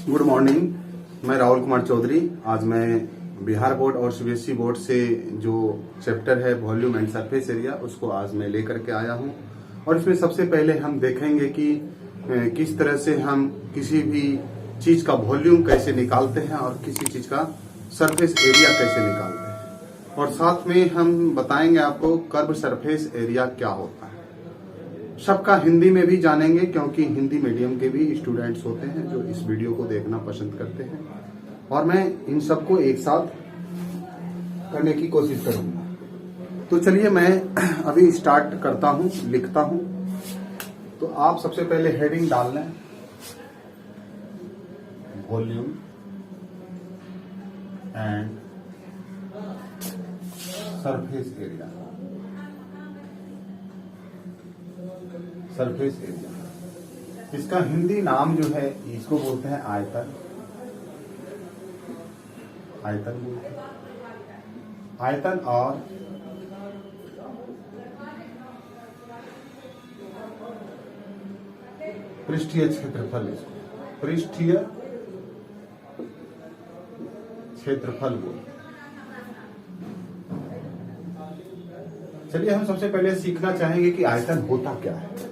Good morning. मैं राहुल कुमार चौधरी। आज मैं बिहार बोर्ड और सीबीएसई बोर्ड से जो चैप्टर है वॉल्यूम एंड सरफेस एरिया उसको आज मैं लेकर के आया हूं। और इसमें सबसे पहले हम देखेंगे कि किस तरह से हम किसी भी चीज का वॉल्यूम कैसे निकालते हैं और किसी चीज का सरफेस एरिया कैसे निकालते हैं। और साथ में हम बताएंगे आपको कर्व सरफेस एरिया क्या होता है। सबका हिंदी में भी जानेंगे क्योंकि हिंदी मीडियम के भी स्टूडेंट्स होते हैं जो इस वीडियो को देखना पसंद करते हैं। और मैं इन सबको एक साथ करने की कोशिश करूंगा। तो चलिए मैं अभी स्टार्ट करता हूं, लिखता हूं। तो आप सबसे पहले हेडिंग डाल लें, volume and surface area. Surface area इसका हिंदी नाम जो है इसको बोलते हैं आयतन। आयतन बोलते हैं आयतन। और पृष्ठीय क्षेत्रफल, इसको पृष्ठीय क्षेत्रफल बोलते हैं। चलिए हम सबसे पहले सीखना चाहेंगे कि आयतन होता क्या है।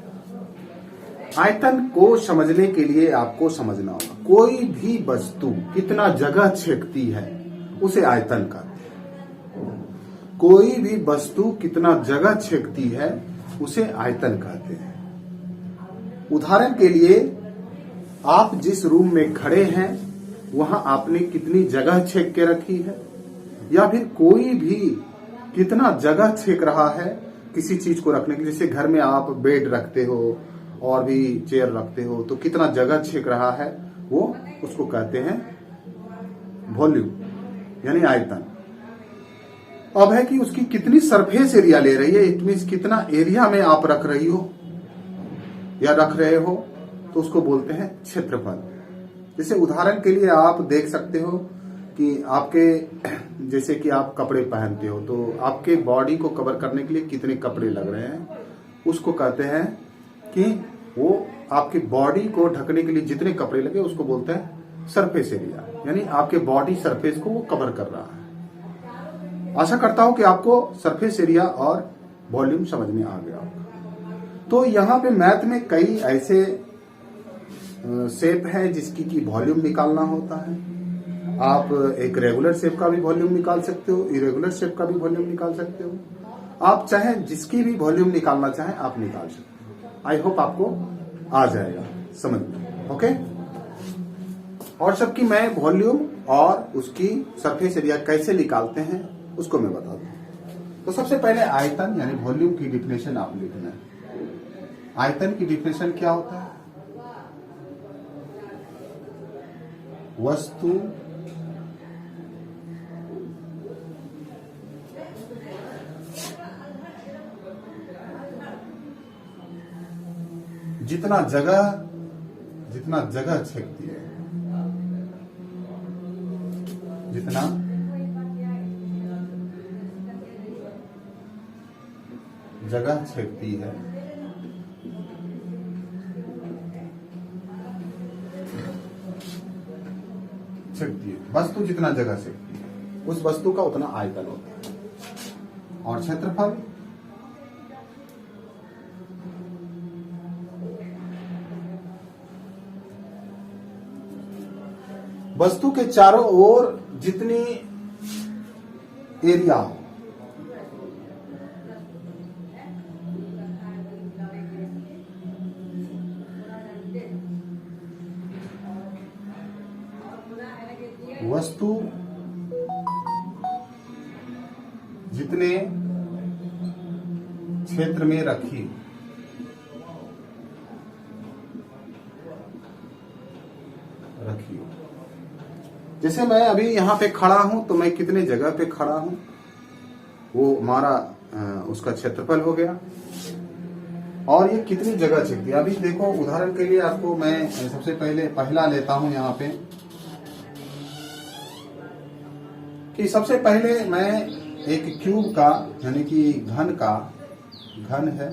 आयतन को समझने के लिए आपको समझना होगा कोई भी वस्तु कितना जगह छेकती है उसे आयतन कहते हैं। कोई भी वस्तु कितना जगह छेकती है उसे आयतन कहते हैं। उदाहरण के लिए आप जिस रूम में खड़े हैं वहां आपने कितनी जगह छेक के रखी है, या फिर कोई भी कितना जगह छेक रहा है किसी चीज को रखने के लिए। जैसे घर में आप बेड रखते हो और भी चेयर रखते हो तो कितना जगह छेक रहा है वो उसको कहते हैं वॉल्यूम यानी आयतन। अब है कि उसकी कितनी सरफेस एरिया ले रही है, इट मींस कितना एरिया में आप रख रही हो या रख रहे हो, तो उसको बोलते हैं क्षेत्रफल। जैसे उदाहरण के लिए आप देख सकते हो कि आपके जैसे कि आप कपड़े पहनते हो तो आपके बॉडी को कवर करने के लिए कितने कपड़े लग रहे हैं, उसको कहते हैं कि वो आपकी बॉडी को ढकने के लिए जितने कपड़े लगे उसको बोलते हैं सरफेस एरिया, यानी आपके बॉडी सरफेस को वो कवर कर रहा है। आशा करता हूं कि आपको सरफेस एरिया और वॉल्यूम समझ में आ गया होगा। तो यहाँ पे मैथ में कई ऐसे शेप है जिसकी की वॉल्यूम निकालना होता है। आप एक रेगुलर शेप का भी वॉल्यूम निकाल सकते हो, इरेगुलर शेप का भी वॉल्यूम निकाल सकते हो। आप चाहे जिसकी भी वॉल्यूम निकालना चाहे आप निकाल सकते हो। आई होप आपको आ जाएगा समझ में। ओके, और सबकी मैं वॉल्यूम और उसकी सरफेस एरिया कैसे निकालते हैं उसको मैं बता दूं। तो सबसे पहले आयतन यानी वॉल्यूम की डिफिनेशन आप लिखना है। आयतन की डिफिनेशन क्या होता है? वस्तु जितना जगह छेकती है, जितना जगह छेकती है वस्तु जितना जगह छेकती है उस वस्तु का उतना आयतन होता है। और क्षेत्रफल वस्तु के चारों ओर जितनी एरिया हो, वस्तु जितने क्षेत्र में रखी जैसे मैं अभी यहाँ पे खड़ा हूं तो मैं कितने जगह पे खड़ा हूं वो हमारा उसका क्षेत्रफल हो गया। और ये कितनी जगह छेकती है। अभी देखो उदाहरण के लिए आपको मैं सबसे पहले पहला लेता हूं यहाँ पे कि सबसे पहले मैं एक क्यूब का यानी कि घन है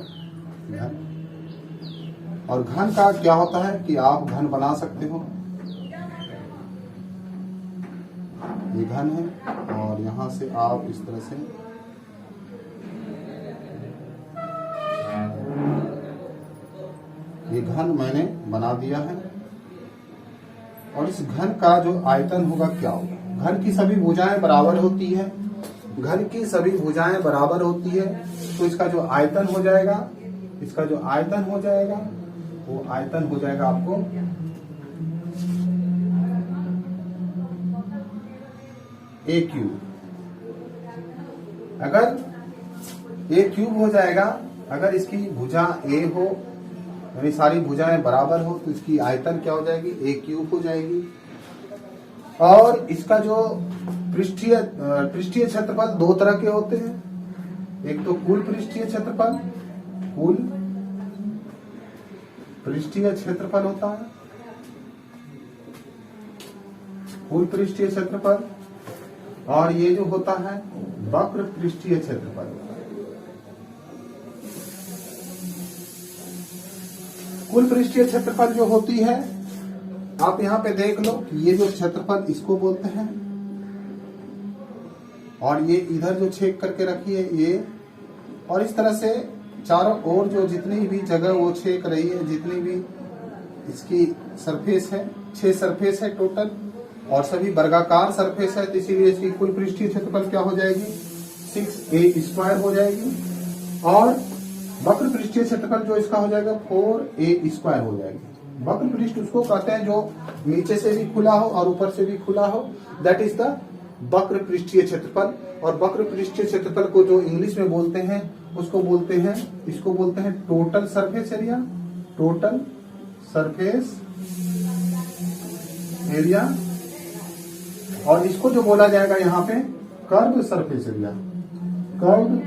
घन। और घन का क्या होता है कि आप घन बना सकते हो ये घन है, और यहां से आप इस तरह से ये घन मैंने बना दिया है। और इस घन का जो आयतन होगा क्या होगा, घन की सभी भुजाएं बराबर होती है, घन की सभी भुजाएं बराबर होती है, तो इसका जो आयतन हो जाएगा, इसका जो आयतन हो जाएगा वो आयतन हो जाएगा आपको ए क्यूब। अगर ए क्यूब हो जाएगा, अगर इसकी भुजा ए हो यानी सारी भुजाएं बराबर हो, तो इसकी आयतन क्या हो जाएगी, ए क्यूब हो जाएगी। और इसका जो पृष्ठीय क्षेत्रफल दो तरह के होते हैं, एक तो कुल पृष्ठीय क्षेत्रफल, कुल पृष्ठीय क्षेत्रफल होता है, कुल पृष्ठीय क्षेत्रफल, और ये जो होता है वक्र पृष्ठीय क्षेत्रफल होता है। कुल पृष्ठीय क्षेत्रफल जो होती है, आप यहां पे देख लो कि ये जो क्षेत्रफल इसको बोलते हैं, और ये इधर जो छेद करके रखी है ये, और इस तरह से चारों ओर जो जितनी भी जगह वो छेद रही है, जितनी भी इसकी सरफेस है, 6 सरफेस है टोटल, और सभी वर्गाकार सरफेस है, तो इसीलिए इसकी कुल पृष्ठीय क्षेत्रफल क्या हो जाएगी, 6a² हो जाएगी। और वक्र पृष्ठीय क्षेत्रफल जो इसका हो जाएगा 4a² हो जाएगी। वक्र पृष्ठ उसको कहते हैं जो नीचे से भी खुला हो और ऊपर से भी खुला हो, दैट इज द वक्र पृष्ठीय क्षेत्रफल। और वक्र पृष्ठीय क्षेत्रफल को जो इंग्लिश में बोलते हैं उसको बोलते हैं, इसको बोलते हैं total surface area, total surface area. और इसको जो बोला जाएगा यहाँ पे curve surface area, curve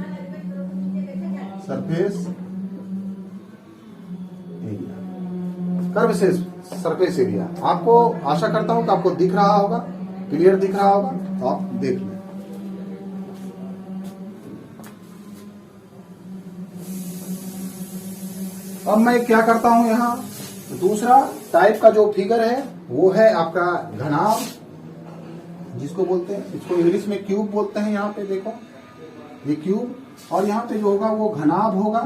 surface area, curve से सरफेस एरिया। आपको आशा करता हूं कि आपको दिख रहा होगा, क्लियर दिख रहा होगा, तो आप देख लें। अब मैं क्या करता हूं, यहाँ दूसरा टाइप का जो फिगर है वो है आपका घनाभ, जिसको बोलते हैं, इसको इंग्लिश में क्यूब बोलते हैं। यहाँ पे देखो ये क्यूब, और यहाँ पे जो होगा वो घनाभ होगा।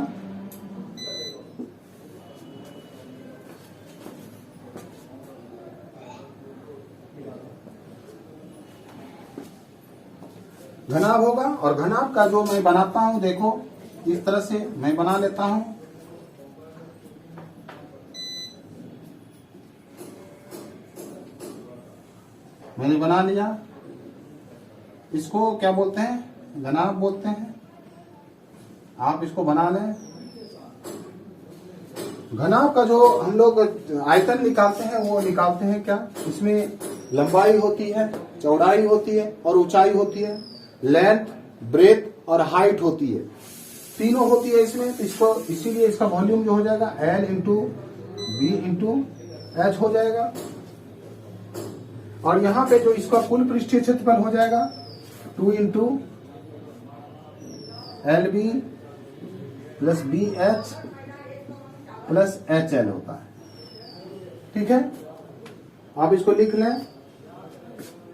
घनाभ होगा, और घनाभ का जो मैं बनाता हूं, देखो इस तरह से मैं बना लेता हूं। मैंने बना लिया, इसको क्या बोलते हैं, घनाभ बोलते हैं। आप इसको बना लें। घनाभ का जो हम लोग आयतन निकालते हैं वो निकालते हैं क्या, इसमें लंबाई होती है, चौड़ाई होती है और ऊंचाई होती है, लेंथ, ब्रेथ और हाइट होती है, तीनों होती है इसमें। तो इसको इसीलिए इसका वॉल्यूम जो हो जाएगा L × B × H हो जाएगा। और यहाँ पे जो इसका कुल पृष्ठीय क्षेत्रफल हो जाएगा 2 × LB + BH + HL होता है। ठीक है, आप इसको लिख लें।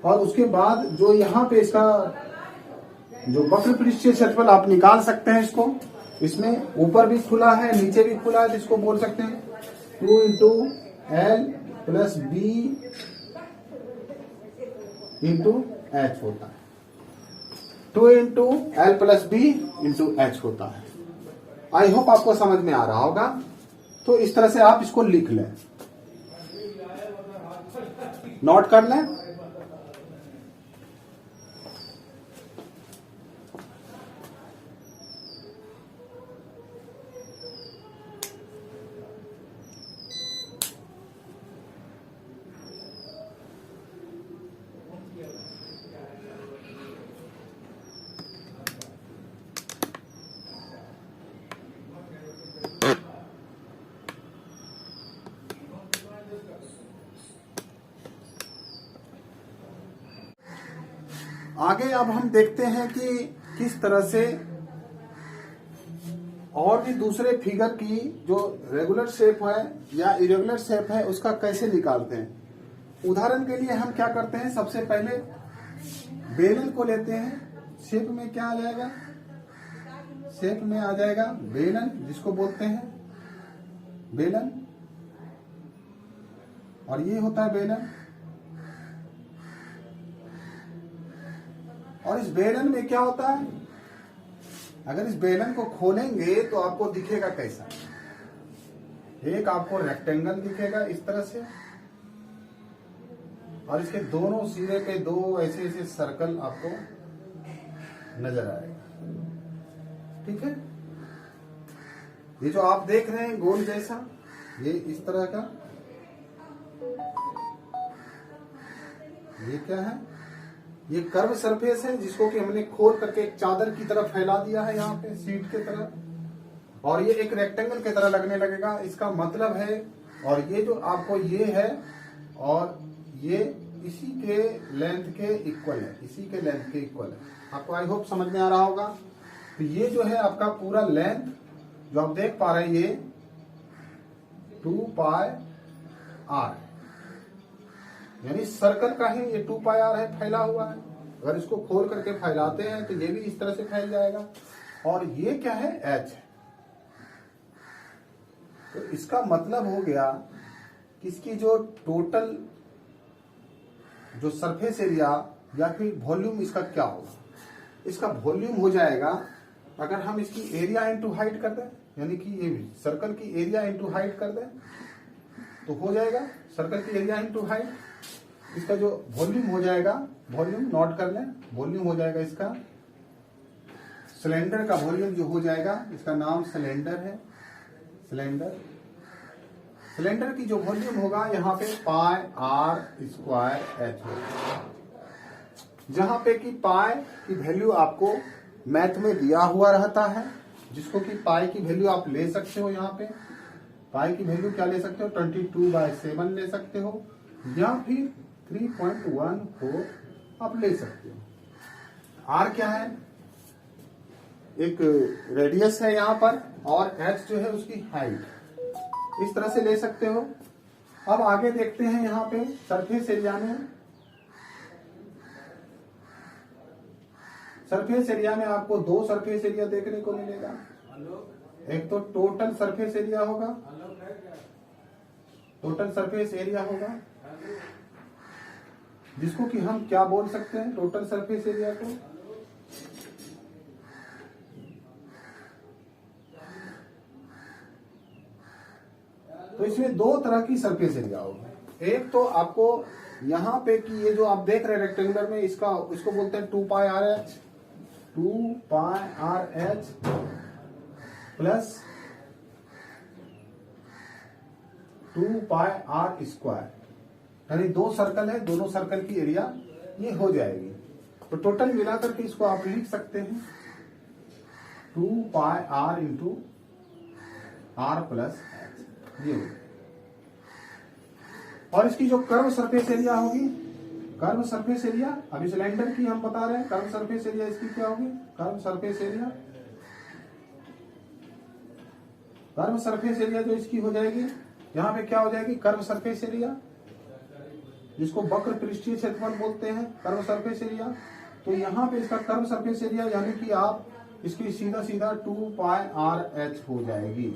और उसके बाद जो यहाँ पे इसका जो वक्र पृष्ठीय क्षेत्रफल आप निकाल सकते हैं इसको, इसमें ऊपर भी खुला है नीचे भी खुला है, तो इसको बोल सकते हैं 2 × L + B × H होता है, 2 × L + B × H होता है। आई होप आपको समझ में आ रहा होगा। तो इस तरह से आप इसको लिख लें, नोट कर लें। आगे अब हम देखते हैं कि किस तरह से और भी दूसरे फिगर की जो रेगुलर शेप है या इरेगुलर शेप है उसका कैसे निकालते हैं। उदाहरण के लिए हम क्या करते हैं, सबसे पहले बेलन को लेते हैं, शेप में क्या आ जाएगा, शेप में आ जाएगा बेलन, जिसको बोलते हैं बेलन, और ये होता है बेलन। और इस बेलन में क्या होता है, अगर इस बेलन को खोलेंगे तो आपको दिखेगा कैसा, एक आपको रेक्टेंगल दिखेगा इस तरह से, और इसके दोनों सिरे पे दो ऐसे ऐसे सर्कल आपको नजर आएगा। ठीक है, ये जो आप देख रहे हैं गोल जैसा, ये इस तरह का, ये क्या है, ये कर्व सरफेस है, जिसको कि हमने खोल करके एक चादर की तरह फैला दिया है यहाँ पे सीट के तरह, और ये एक रेक्टेंगल की तरह लगने लगेगा। इसका मतलब है, और ये जो आपको ये है और ये इसी के लेंथ के इक्वल है, इसी के लेंथ के इक्वल है। आपको आई होप समझ में आ रहा होगा। तो ये जो है आपका पूरा लेंथ जो आप देख पा रहे हैं, ये 2 पाई r, यानी सर्कल का ही ये 2 पाई r है, फैला हुआ है। अगर इसको खोल करके फैलाते हैं तो ये भी इस तरह से फैल जाएगा। और ये क्या है, h है। तो इसका मतलब हो गया कि इसकी जो टोटल जो सरफेस एरिया या फिर वॉल्यूम इसका क्या होगा, इसका वॉल्यूम हो जाएगा, अगर हम इसकी एरिया इंटू हाइट कर दें, यानी कि ये सर्कल की एरिया इंटू हाइट कर दें तो हो जाएगा सर्कल की एरिया इंटू हाइट। इसका जो वॉल्यूम हो जाएगा, वॉल्यूम नोट कर लें, वॉल्यूम हो जाएगा इसका, सिलेंडर का वॉल्यूम जो हो जाएगा, इसका नाम सिलेंडर है, सिलेंडर। सिलेंडर की जो वॉल्यूम होगा यहाँ पे पाई r स्क्वायर h होगा, जहां पे कि पाई की वैल्यू आपको मैथ में दिया हुआ रहता है, जिसको कि पाई की वैल्यू आप ले सकते हो। यहाँ पे पाई की वैल्यू क्या ले सकते हो, 22/7 ले सकते हो, या फिर 3.14 आप ले सकते हो। r क्या है, एक रेडियस है यहाँ पर, और h जो है उसकी हाइट, इस तरह से ले सकते हो। अब आगे देखते हैं यहाँ पे सरफेस एरिया में, सरफेस एरिया में आपको दो सरफेस एरिया देखने को मिलेगा। एक तो टोटल सरफेस एरिया होगा, टोटल सरफेस एरिया होगा, जिसको कि हम क्या बोल सकते हैं, टोटल सरफेस एरिया को तो इसमें दो तरह की सरफेस एरिया होगी। एक तो आपको यहाँ पे कि ये जो आप देख रहे हैं रेक्टेंगुलर में, इसको बोलते हैं 2 पाई r h, 2 पाई r h प्लस 2 पाई r स्क्वायर, यानी दो सर्कल है, दोनों सर्कल की एरिया ये हो जाएगी। तो टोटल मिलाकर के इसको आप लिख सकते हैं 2 पाई r into r plus h, ये। और इसकी जो कर्व सरफेस एरिया होगी, कर्व सरफेस एरिया, अभी सिलेंडर की हम बता रहे हैं, कर्व सरफेस एरिया इसकी क्या होगी, curve surface area, curve surface area जो इसकी हो जाएगी, यहाँ पे क्या हो जाएगी, कर्व सरफेस एरिया, जिसको वक्र पृष्ठीय क्षेत्रफल बोलते हैं, कर्व सरफेस एरिया। तो यहाँ पे इसका कर्व सरफेस एरिया, यानी कि आप इसकी सीधा सीधा 2 पाई r h हो जाएगी,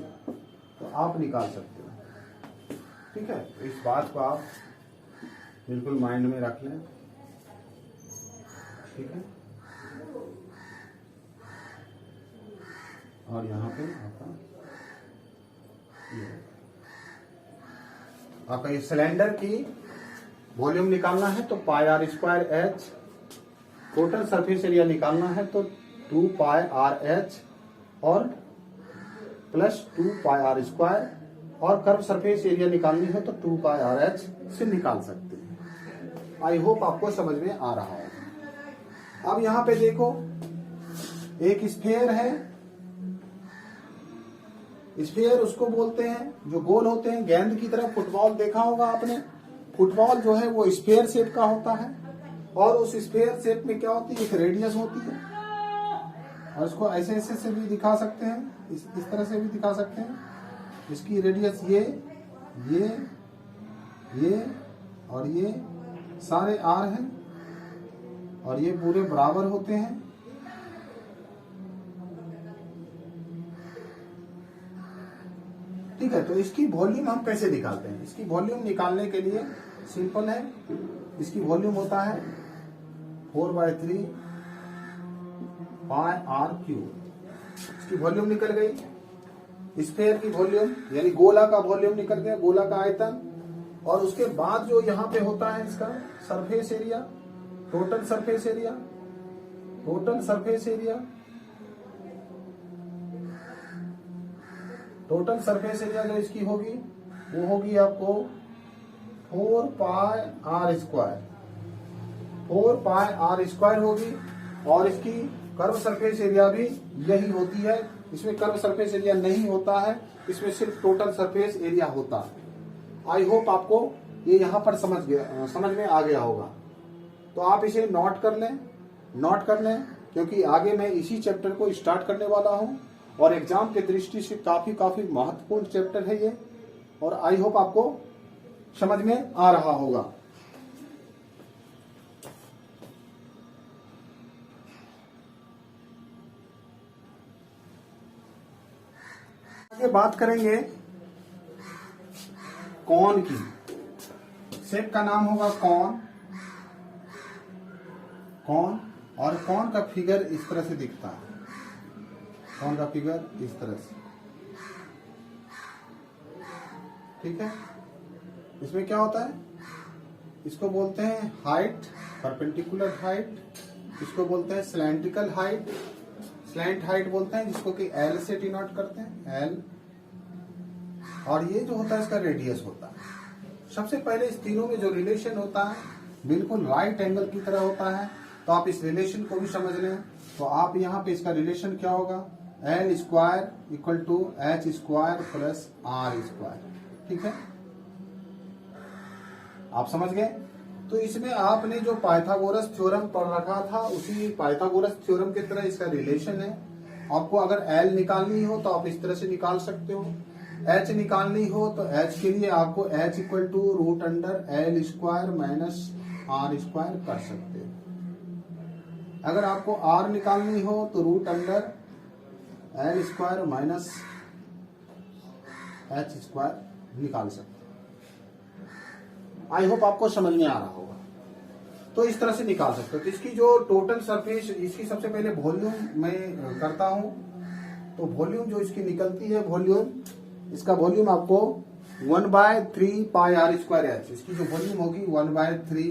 तो आप निकाल सकते हो। ठीक है, तो इस बात को आप बिल्कुल माइंड में रख लें। ठीक है, और यहाँ पे आपका ये सिलेंडर की वॉल्यूम निकालना है तो पाई r square h, total surface area निकालना है तो 2 पाई r h और प्लस 2 पाई r स्क्वायर, और कर्व सरफेस एरिया निकालनी है तो 2 पाई r h से निकाल सकते हैं। आई होप आपको समझ में आ रहा होगा। अब यहाँ पे देखो, एक स्फीयर है, स्फीयर उसको बोलते हैं जो गोल होते हैं, गेंद की तरह। फुटबॉल देखा होगा आपने, फुटबॉल जो है वो स्फीयर शेप का होता है, और उस स्फीयर शेप में क्या होती है, एक रेडियस होती है, और इसको ऐसे ऐसे से भी दिखा सकते हैं, इस तरह से भी दिखा सकते हैं। इसकी रेडियस ये और ये सारे r हैं, और ये पूरे बराबर होते हैं। ठीक है, तो इसकी वॉल्यूम हम कैसे निकालते हैं? इसकी वॉल्यूम निकालने के लिए सिंपल है, इसकी वॉल्यूम होता है 4/3 पाई आर क्यूब। इसकी वॉल्यूम निकल गई। स्फीयर की वॉल्यूम यानी गोला का वॉल्यूम निकल गया, गोला का आयतन। और उसके बाद जो यहाँ पे होता है इसका surface area, total surface area, total surface area, total surface area जो इसकी होगी वो होगी आपको 4 pi R square, 4 pi R square होगी। और इसकी कर्व सरफेस एरिया भी यही होती है। इसमें कर्व सरफेस एरिया नहीं होता है, इसमें सिर्फ टोटल सरफेस एरिया होता है। आई होप आपको ये यहाँ पर समझ में आ गया होगा। तो आप इसे नोट कर लें, क्योंकि आगे मैं इसी चैप्टर को स्टार्ट करने वाला हूँ और एग्जाम के दृष्टि से काफी महत्वपूर्ण चैप्टर है ये। और आई होप आपको समझ में आ रहा होगा। आगे बात करेंगे कॉन की। शेप का नाम होगा कॉन, और कॉन का फिगर इस तरह से दिखता है। कॉन का फिगर इस तरह से, ठीक है। इसमें क्या होता है? इसको बोलते हैं हाइट, परपेंडिकुलर हाइट। इसको बोलते हैं स्लैंटिकल हाइट, स्लैंट हाइट बोलते हैं, जिसको कि एल से डिनोट करते हैं, एल। और ये जो होता है इसका रेडियस होता है। सबसे पहले इस तीनों में जो रिलेशन होता है बिल्कुल राइट एंगल की तरह होता है। तो आप इस रिलेशन को भी समझ लें। तो आप यहाँ पे इसका रिलेशन क्या होगा? L square equal to H square plus R square. ठीक है, आप समझ गए। तो इसमें आपने जो पाइथागोरस थ्योरम पढ़ रखा था उसी पाइथागोरस थ्योरम की तरह इसका रिलेशन है। आपको अगर एल निकालनी हो तो आप इस तरह से निकाल सकते हो। एच निकालनी हो तो एच के लिए आपको H equal to root under L square minus R square कर सकते हो। अगर आपको आर निकालनी हो तो root under L square minus H square निकाल सकते हो। आई होप आपको समझ में आ रहा होगा। तो इस तरह से निकाल सकते हो। तो इसकी जो टोटल सरफेस, इसकी सबसे पहले वॉल्यूम मैं करता हूं। तो वॉल्यूम जो इसकी निकलती है, वॉल्यूम, इसका वॉल्यूम आपको 1/3 पाई आर स्क्वायर एच। इसकी जो वॉल्यूम होगी 1/3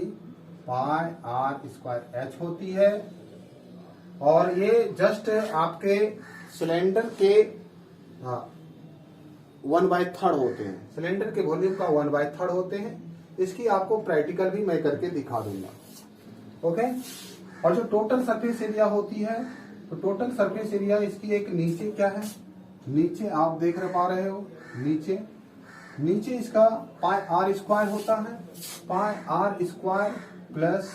पाई आर स्क्वायर एच होती है। और ये जस्ट आपके सिलेंडर के 1/3 होते हैं। सिलेंडर के वॉल्यूम का 1/3 होते हैं। इसकी आपको प्रैक्टिकल भी मैं करके दिखा दूंगा। ओके। और जो टोटल सरफेस एरिया होती है, तो टोटल सरफेस एरिया इसकी एक नीचे क्या है, नीचे आप देख पा रहे हो, नीचे इसका पाई आर स्क्वायर होता है। पाई आर स्क्वायर प्लस,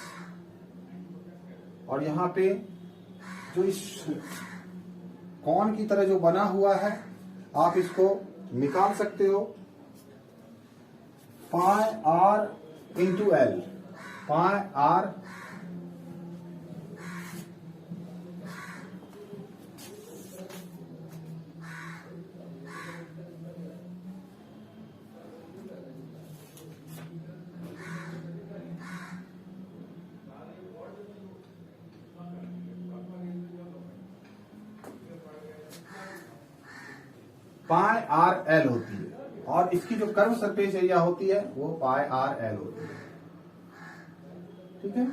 और यहाँ पे जो इस कॉन की तरह जो बना हुआ है आप इसको निकाल सकते हो, pi R into L. Pi R pi R L होती है। और इसकी जो कर्व सरफेस एरिया होती है वो पाई आर एल होती है। ठीक है,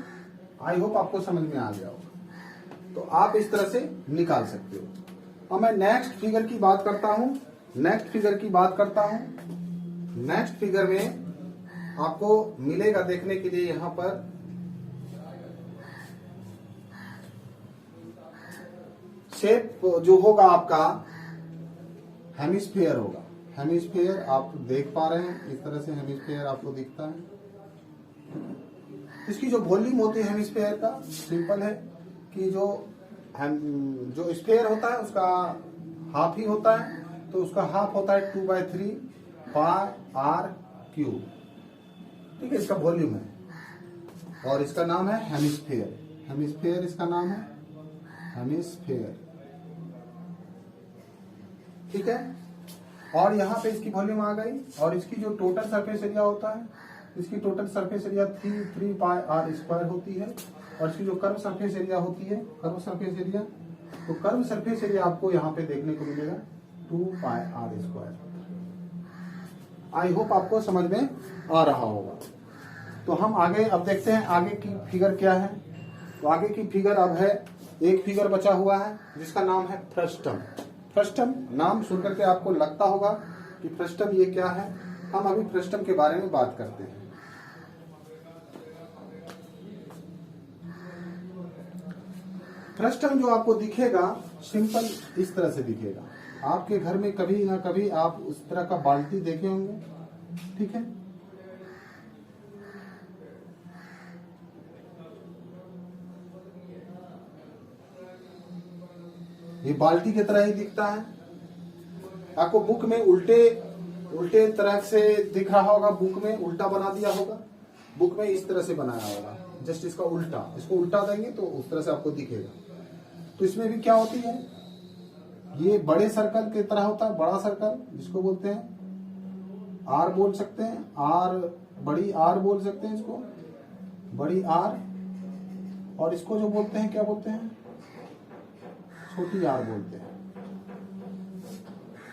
आई होप आपको समझ में आ गया होगा। तो आप इस तरह से निकाल सकते हो। अब मैं नेक्स्ट फिगर की बात करता हूं। नेक्स्ट फिगर में आपको मिलेगा देखने के लिए, यहां पर शेप जो होगा आपका हेमिस्फीयर होगा। हेमिस्फीयर आप देख पा रहे हैं, इस तरह से हेमिस्फीयर आपको दिखता है। इसकी जो वॉल्यूम होती है हेमिस्फीयर का, सिंपल है कि जो स्फीयर होता है उसका हाफ ही होता है। तो उसका हाफ होता है 2/3 पाई आर क्यूब। ठीक है, इसका वॉल्यूम है और इसका नाम है हेमिस्फीयर। हेमिस्फेयर इसका नाम है, हेमिस्फेयर। ठीक है, और यहाँ पे इसकी वॉल्यूम आ गई, और इसकी जो टोटल सरफेस एरिया होता है, इसकी total surface area 3 pi R square होती है, और इसकी जो कर्व सरफेस एरिया होती है, कर्व सरफेस एरिया, तो कर्व सरफेस एरिया आपको यहाँ पे देखने को मिलेगा 2 पाई आर स्क्वायर। आई होप आपको समझ में आ रहा होगा। तो हम आगे अब देखते हैं आगे की फिगर क्या है। तो आगे की फिगर अब है, एक फिगर बचा हुआ है जिसका नाम है फ्रस्टम। फ्रस्टम नाम सुनकर के आपको लगता होगा कि फ्रस्टम ये क्या है। हम अभी फ्रस्टम के बारे में बात करते हैं। फ्रस्टम जो आपको दिखेगा सिंपल इस तरह से दिखेगा। आपके घर में कभी ना कभी आप उस तरह का बाल्टी देखे होंगे, ठीक है। ये बाल्टी की तरह ही दिखता है। आपको बुक में उल्टे तरह से दिख रहा होगा, बुक में उल्टा बना दिया होगा, बुक में इस तरह से बनाया होगा, जस्ट इसका उल्टा, इसको उल्टा देंगे तो उस तरह से आपको दिखेगा। तो इसमें भी क्या होती है, ये बड़े सर्कल की तरह होता है, बड़ा सर्कल जिसको बोलते हैं आर बोल सकते हैं, आर बड़ी आर बोल सकते हैं इसको, बड़ी आर, और इसको जो बोलते हैं क्या बोलते हैं, छोटी आर बोलते हैं।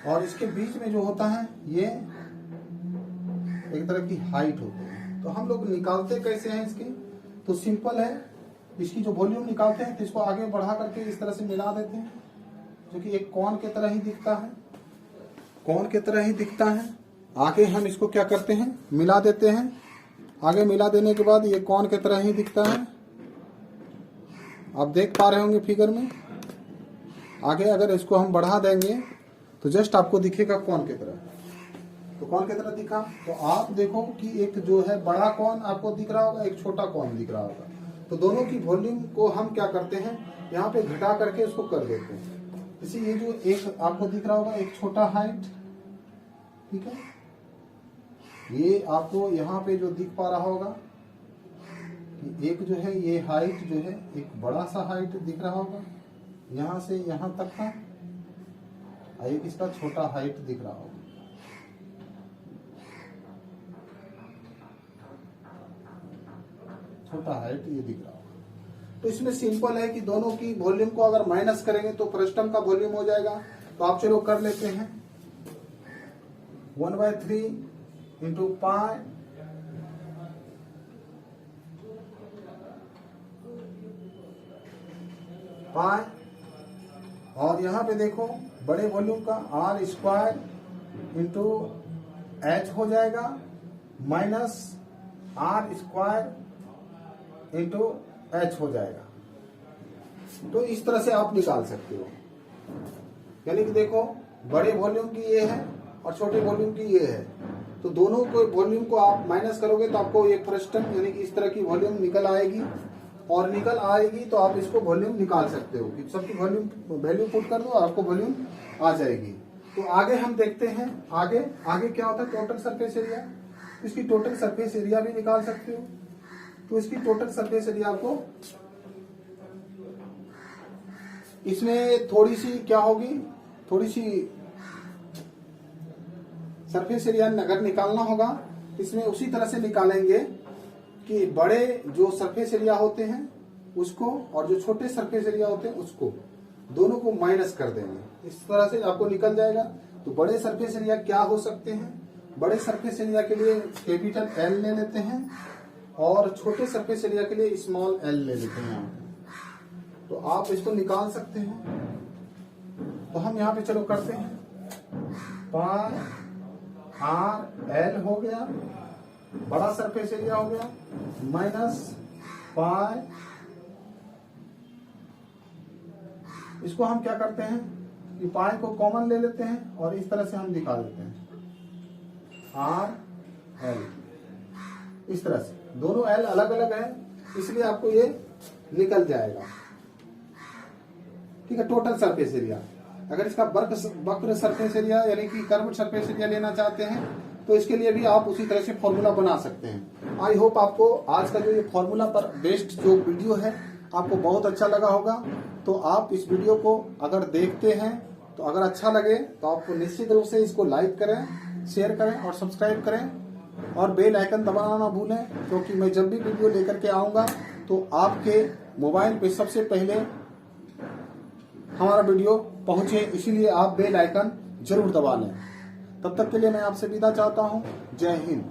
और इसके बीच में जो होता है ये एक तरह की हाइट होती है। तो हम लोग निकालते कैसे हैं इसकी, तो सिंपल है, इसकी जो वॉल्यूम निकालते हैं तो इसको आगे बढ़ा करके इस तरह से मिला देते हैं, जो कि एक कॉन के तरह ही दिखता है, कॉन के तरह ही दिखता है। आगे हम इसको क्या करते हैं, मिला देते हैं। आगे मिला देने के बाद ये कॉन के तरह ही दिखता है, आप देख पा रहे होंगे फिगर में। आगे अगर इसको हम बढ़ा देंगे तो जस्ट आपको दिखेगा कॉन की तरह। तो कॉन की तरह दिखा, तो आप देखो कि एक जो है बड़ा कॉन आपको दिख रहा होगा, एक छोटा कॉन दिख रहा होगा। तो दोनों की वॉल्यूम को हम क्या करते हैं, यहाँ पे घटा करके उसको कर देते हैं। इसी ये जो एक आपको दिख रहा होगा एक छोटा हाइट, ठीक है, ये आपको यहाँ पे जो दिख पा रहा होगा कि एक जो है ये हाइट जो है एक बड़ा सा हाइट दिख रहा होगा, यहाँ से यहाँ तक का, एक इसका छोटा हाइट दिख रहा होगा। छोटा हाइट ये दिख रहा होगा। तो इसमें सिंपल है कि दोनों की वॉल्यूम को अगर माइनस करेंगे तो फ्रस्टम का वॉल्यूम हो जाएगा। तो आप चलो कर लेते हैं, 1/3 इंटू पाई पाई, और यहां पे देखो बड़े वॉल्यूम का आर स्क्वायर इंटू एच हो जाएगा, minus R square into H हो जाएगा। तो इस तरह से आप निकाल सकते हो। यानी कि देखो बड़े वॉल्यूम की ये है और छोटे वॉल्यूम की ये है, तो दोनों को वॉल्यूम को आप माइनस करोगे तो आपको एक फ्रस्टम यानी कि इस तरह की वॉल्यूम निकल आएगी, और निकल आएगी तो आप इसको वॉल्यूम निकाल सकते हो कि सबकी वॉल्यूम वैल्यू पुट कर दो, आपको वॉल्यूम आ जाएगी। तो आगे हम देखते हैं, आगे क्या होता है, टोटल सरफेस एरिया। इसकी टोटल सरफेस एरिया भी निकाल सकते हो। तो इसकी टोटल सरफेस एरिया आपको इसमें थोड़ी सी क्या होगी, थोड़ी सी सरफेस एरिया अगर निकालना होगा, इसमें उसी तरह से निकालेंगे कि बड़े जो सरफेस एरिया होते हैं उसको और जो छोटे सरफेस एरिया होते हैं उसको, दोनों को माइनस कर देंगे। इस तरह से आपको निकल जाएगा। तो बड़े सरफेस एरिया क्या हो सकते हैं, बड़े सरफेस एरिया के लिए कैपिटल एल ले लेते हैं, और छोटे सरफेस एरिया के लिए स्मॉल एल ले लेते हैं। तो आप इसको निकाल सकते हैं। तो हम यहाँ पे चलो करते हैं, पाई आर एल हो गया, बड़ा सरफेस एरिया हो गया, माइनस पाई, इसको हम क्या करते हैं कि पाई को कॉमन ले लेते हैं और इस तरह से हम दिखा देते हैं आर एल, इस तरह से। दोनों एल अलग अलग है इसलिए आपको ये निकल जाएगा, ठीक है। टोटल सरफेस एरिया, अगर इसका वक्र सरफेस एरिया यानी कि कर्व सरफेस एरिया लेना चाहते हैं तो इसके लिए भी आप उसी तरह से फॉर्मूला बना सकते हैं। आई होप आपको आज का जो ये फॉर्मूला पर बेस्ड जो वीडियो है आपको बहुत अच्छा लगा होगा। तो आप इस वीडियो को अगर देखते हैं तो अगर अच्छा लगे तो आपको निश्चित रूप से इसको लाइक करें, शेयर करें और सब्सक्राइब करें और बेल आइकन दबाना ना भूलें, क्योंकि मैं जब भी वीडियो लेकर के आऊंगा तो आपके मोबाइल पे सबसे पहले हमारा वीडियो पहुंचे, इसीलिए आप बेल आइकन जरूर दबा लें। तब तक के लिए मैं आपसे विदा चाहता हूं। जय हिंद।